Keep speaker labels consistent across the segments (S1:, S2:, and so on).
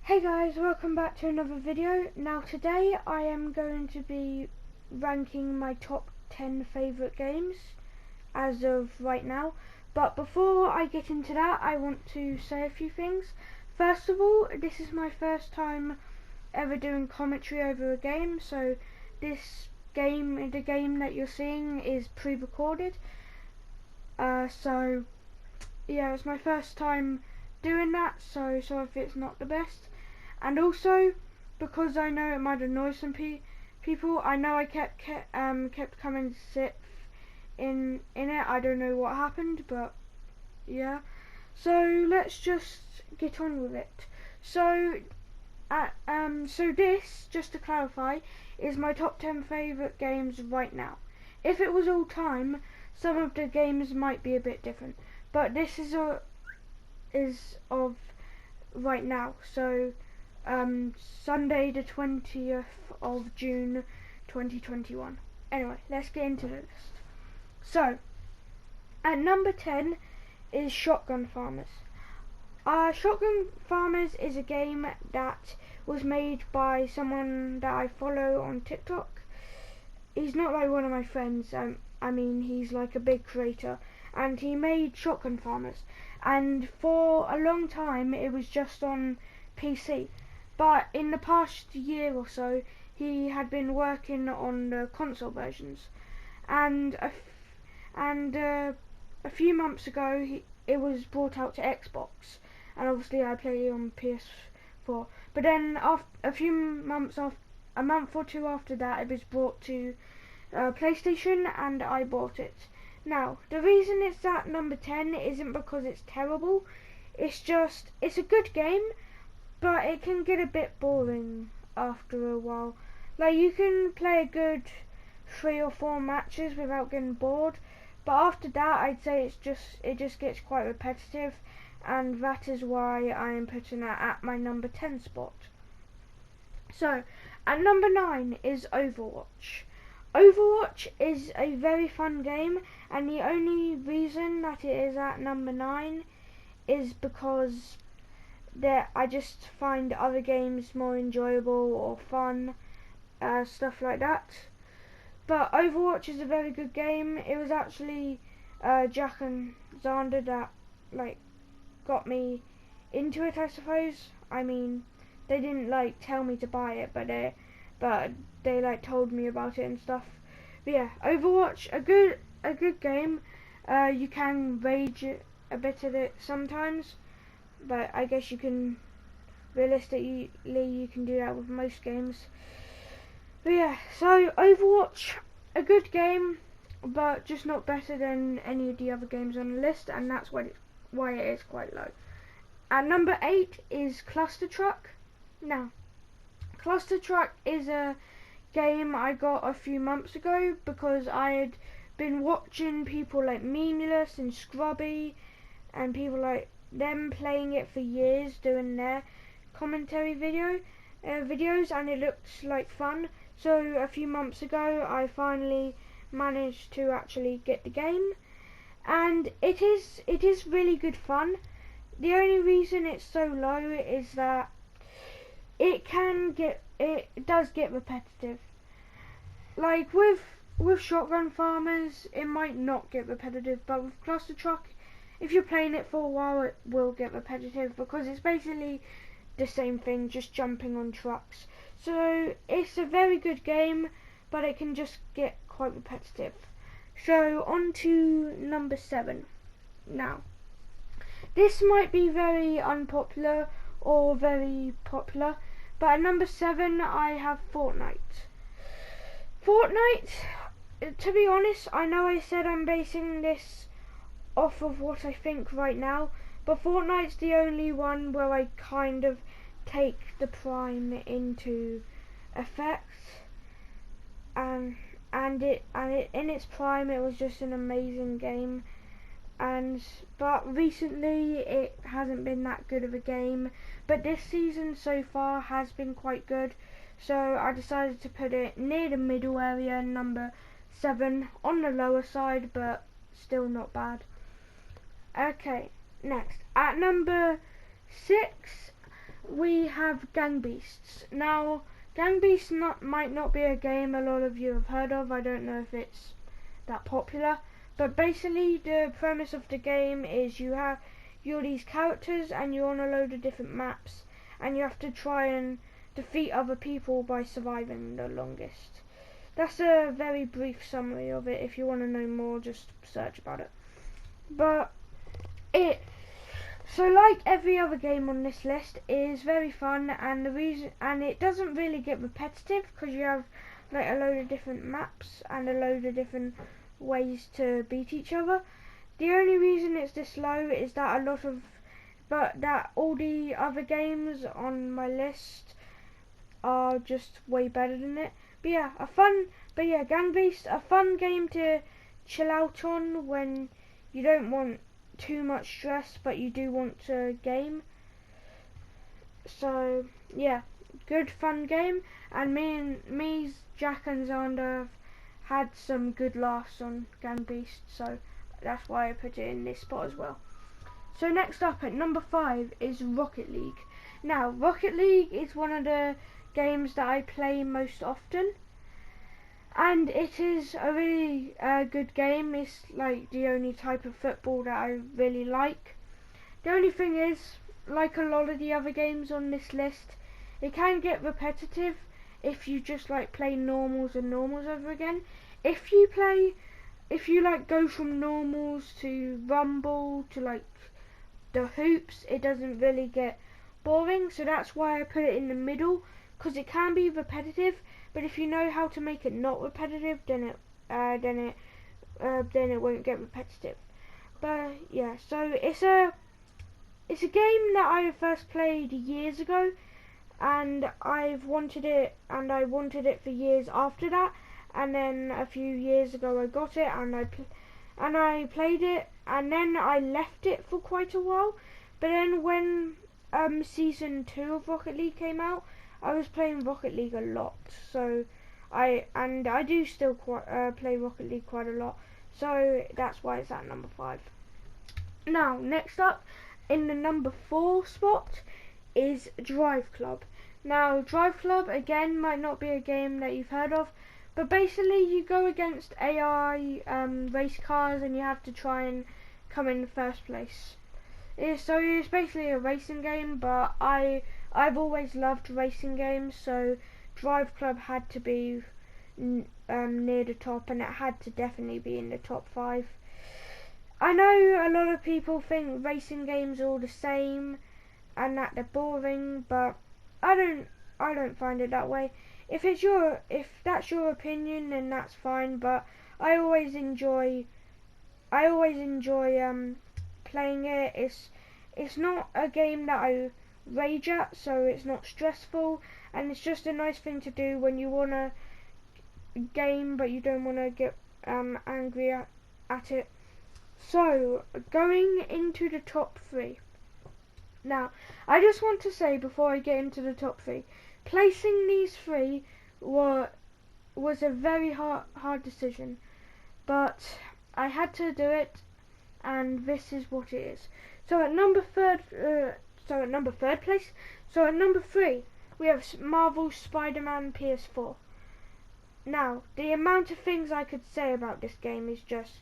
S1: Hey guys, welcome back to another video. Now today I am going to be ranking my top 10 favourite games as of right now. But before I get into that, I want to say a few things. First of all, this is my first time ever doing commentary over a game, so the game that you're seeing is pre-recorded. So yeah, it's my first time doing that, so sorry if it's not the best. And also, because I know it might annoy some people, I know I kept coming sixth in it. I don't know what happened, but yeah. So let's just get on with it. So this, just to clarify, is my top 10 favourite games right now. If it was all time, some of the games might be a bit different, but this is of right now. So Sunday the 20th of June 2021. Anyway, let's get into the list. So at number 10 is Shotgun Farmers. Shotgun Farmers is a game that was made by someone that I follow on TikTok. He's not like one of my friends, I mean he's like a big creator, and he made Shotgun Farmers, and for a long time it was just on PC, but in the past year or so he had been working on the console versions, and a few months ago it was brought out to Xbox, and obviously I play on PS4, but then after a month or two after that, it was brought to PlayStation, and I bought it. Now, the reason it's at number 10 isn't because it's terrible, it's a good game, but it can get a bit boring after a while. Like, you can play a good 3 or 4 matches without getting bored, but after that I'd say it just gets quite repetitive, and that is why I am putting it at my number 10 spot. So, at number 9 is Overwatch. Overwatch is a very fun game, and the only reason that it is at number 9 is because I just find other games more enjoyable or fun, stuff like that. But Overwatch is a very good game. It was actually Jack and Xander that got me into it, I suppose. I mean, they didn't tell me to buy it, but they told me about it and stuff. But yeah, Overwatch, a good game. You can rage a bit at it sometimes, but I guess realistically you can do that with most games. But yeah, so Overwatch, a good game, but just not better than any of the other games on the list, and that's why it is quite low. At number 8 is Cluster Truck. Now, Cluster Truck is a game I got a few months ago because I had been watching people like Meaningless and Scrubby and people like them playing it for years, doing their commentary videos, and it looked like fun. So a few months ago I finally managed to actually get the game, and it is really good fun. The only reason it's so low is that it does get repetitive. Like with Shotgun Farmers, it might not get repetitive, but with Cluster Truck, if you're playing it for a while, it will get repetitive because it's basically the same thing, just jumping on trucks. So it's a very good game, but it can just get quite repetitive. So on to number 7. Now, this might be very unpopular or very popular, but at number 7 I have Fortnite. Fortnite, to be honest, I know I said I'm basing this off of what I think right now, but Fortnite's the only one where I kind of take the Prime into effect, and it in its prime it was just an amazing game, but recently it hasn't been that good of a game, but this season so far has been quite good, so I decided to put it near the middle area, number 7, on the lower side, but still not bad. Okay, next at number 6 we have Gang Beasts. Now, Gang Beasts might not be a game a lot of you have heard of. I don't know if it's that popular, but basically the premise of the game is you're these characters and you're on a load of different maps, and you have to try and defeat other people by surviving the longest. That's a very brief summary of it. If you want to know more, just search about it. But so like every other game on this list, is very fun, and it doesn't really get repetitive because you have like a load of different maps and a load of different ways to beat each other. The only reason it's this low is that all the other games on my list are just way better than it. But yeah, Gang Beasts, a fun game to chill out on when you don't want too much stress but you do want to game. So yeah, good fun game, and me, Jack and Xander have had some good laughs on Gang Beasts, so that's why I put it in this spot as well. So next up at number 5 is Rocket League. Now, Rocket League is one of the games that I play most often, and it is a really good game. It's like the only type of football that I really like. The only thing is, like a lot of the other games on this list, it can get repetitive if you just like play normals and normals over again. If you like go from normals to rumble to like the hoops, it doesn't really get boring. So that's why I put it in the middle, because it can be repetitive, but if you know how to make it not repetitive, then it won't get repetitive. But yeah, so it's a game that I first played years ago, and I wanted it for years after that, and then a few years ago I got it, and I played it, and then I left it for quite a while. But then when season 2 of Rocket League came out, I was playing Rocket League a lot, so I do still play Rocket League quite a lot, so that's why it's at number 5. Now, next up, in the number 4 spot, is Drive Club. Now, Drive Club, again, might not be a game that you've heard of, but basically you go against AI race cars, and you have to try and come in first place. So it's basically a racing game, but I've always loved racing games, so Drive Club had to be near the top, and it had to definitely be in the top 5. I know a lot of people think racing games are all the same and that they're boring, but I don't find it that way. If that's your opinion, then that's fine, but I always enjoy playing it. It's not a game that I rage at, so it's not stressful, and it's just a nice thing to do when you wanna game but you don't wanna get angry at it. So going into the top 3. Now, I just want to say before I get into the top 3, placing these 3 was a very hard decision, but I had to do it, and this is what it is. So at number 3, we have Marvel's Spider-Man PS4. Now, the amount of things I could say about this game is just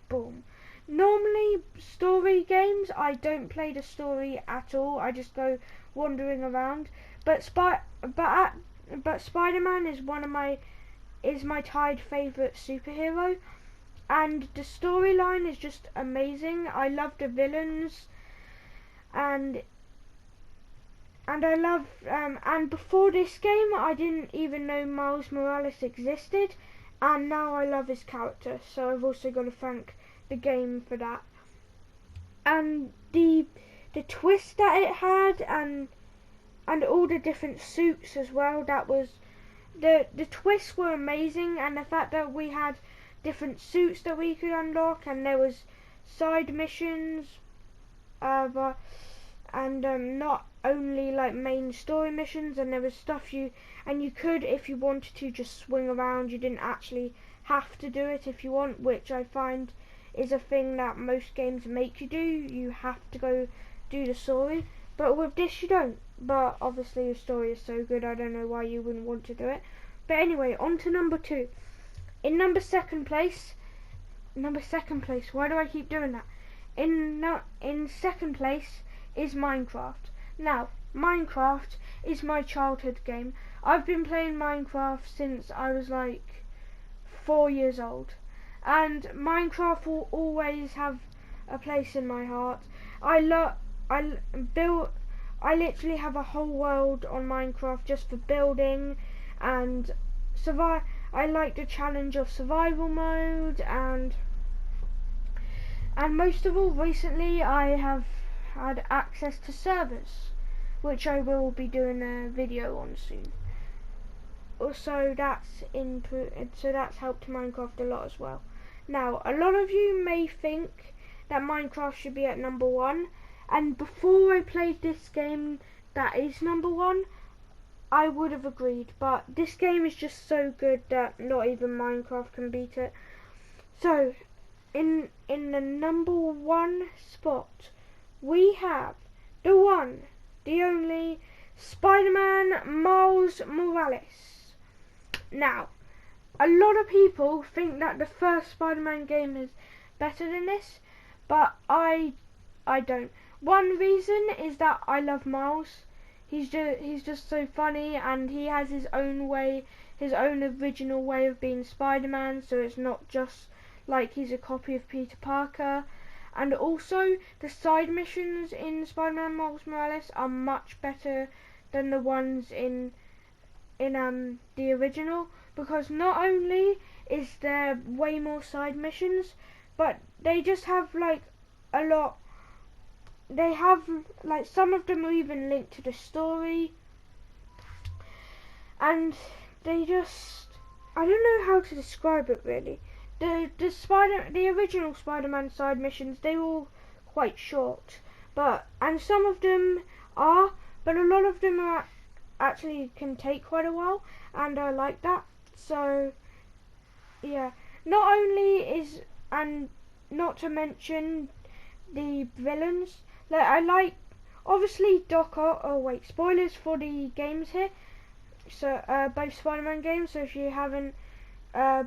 S1: boom. Normally, story games, I don't play the story at all. I just go wandering around. But Spider-Man is my tied favourite superhero, and the storyline is just amazing. I love the villains, and I love and before this game I didn't even know Miles Morales existed, and now I love his character, so I've also got to thank the game for that. And the twist that it had, and all the different suits as well, that was the twists were amazing, and the fact that we had different suits that we could unlock, and there was side missions, not only like main story missions, and there was stuff you could, if you wanted to, just swing around. You didn't actually have to do it if you want, which I find is a thing that most games make you do. You have to go do the story. But with this you don't. But obviously the story is so good, I don't know why you wouldn't want to do it. But anyway, on to number 2. In second place, why do I keep doing that? In second place is Minecraft. Now, Minecraft is my childhood game. I've been playing Minecraft since I was like 4 years old. And Minecraft will always have a place in my heart. I literally have a whole world on Minecraft just for building and survive. I like the challenge of survival mode, and most of all, recently I have had access to servers, which I will be doing a video on soon. So that's helped Minecraft a lot as well. Now, a lot of you may think that Minecraft should be at number 1, and before I played this game that is number 1, I would have agreed, but this game is just so good that not even Minecraft can beat it. So, in the number 1 spot, we have the one, the only, Spider-Man Miles Morales. Now, a lot of people think that the first Spider-Man game is better than this, but I don't. One reason is that I love Miles. He's just so funny, and he has his own way, his own original way of being Spider-Man, so it's not just like he's a copy of Peter Parker. And also, the side missions in Spider-Man Miles Morales are much better than the ones in the original, because not only is there way more side missions, but they just have like a lot. They have like some of them are even linked to the story, and they just, I don't know how to describe it really. The original Spider-Man side missions, they were all quite short, and some of them are, but a lot of them are actually can take quite a while, and I like that. So yeah, not to mention the villains. Like, I like, obviously Doc Ock. Oh wait, spoilers for the games here. So both Spider-Man games. So if you haven't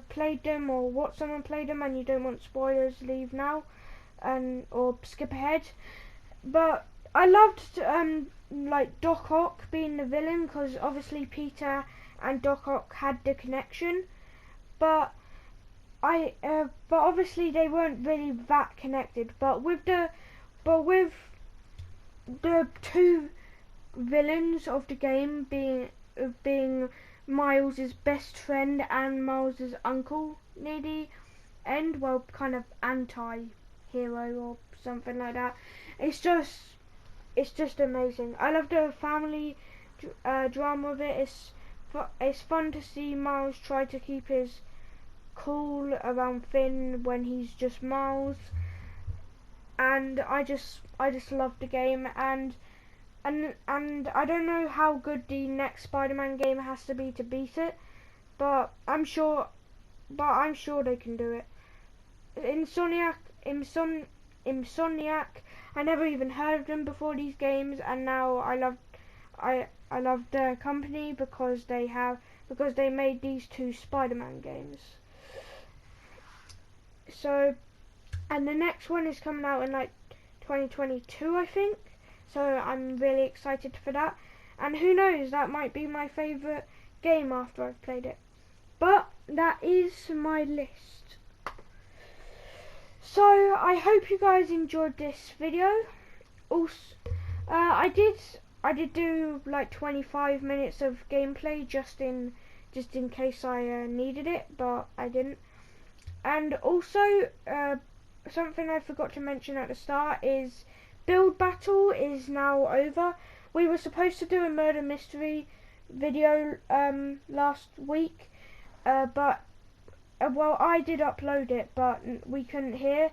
S1: played them or watched someone play them and you don't want spoilers, leave now, or skip ahead. But I loved like Doc Ock being the villain, because obviously Peter and Doc Ock had the connection, but obviously they weren't really that connected. But with the two villains of the game being Miles' best friend and Miles' uncle near the end, well, kind of anti-hero or something like that. It's just amazing. I love the family drama of it. It's fun to see Miles try to keep his cool around Finn when he's just Miles, and I just love the game, and I don't know how good the next Spider-Man game has to be to beat it, but I'm sure they can do it. Insomniac, I never even heard of them before these games, and now I love their company because they made these two Spider-Man games. So, and the next one is coming out in like 2022, I think. So I'm really excited for that. And who knows, that might be my favourite game after I've played it. But that is my list. So I hope you guys enjoyed this video. Also, I did do like 25 minutes of gameplay just in case I needed it, but I didn't. And also, something I forgot to mention at the start is Build Battle is now over. We were supposed to do a murder mystery video last week, but I did upload it, but we couldn't hear,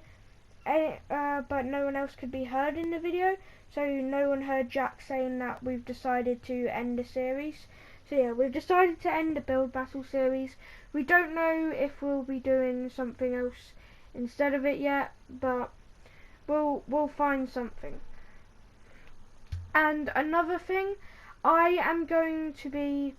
S1: but no one else could be heard in the video, so no one heard Jack saying that we've decided to end the series. So yeah, we've decided to end the Build Battle series. We don't know if we'll be doing something else instead of it yet, but we'll find something. And another thing, I am going to be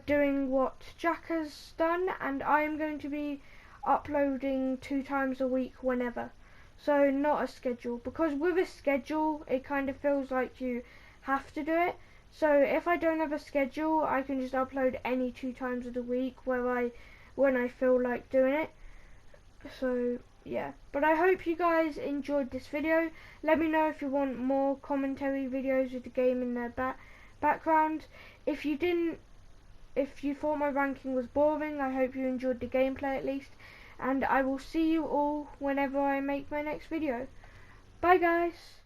S1: doing what Jack has done, and I am going to be uploading 2 times a week whenever. So not a schedule, because with a schedule it kind of feels like you have to do it. So if I don't have a schedule, I can just upload any 2 times of the week when I feel like doing it. So yeah, but I hope you guys enjoyed this video. Let me know if you want more commentary videos with the game in the background. If you didn't, if you thought my ranking was boring, I hope you enjoyed the gameplay at least, and I will see you all whenever I make my next video. Bye guys!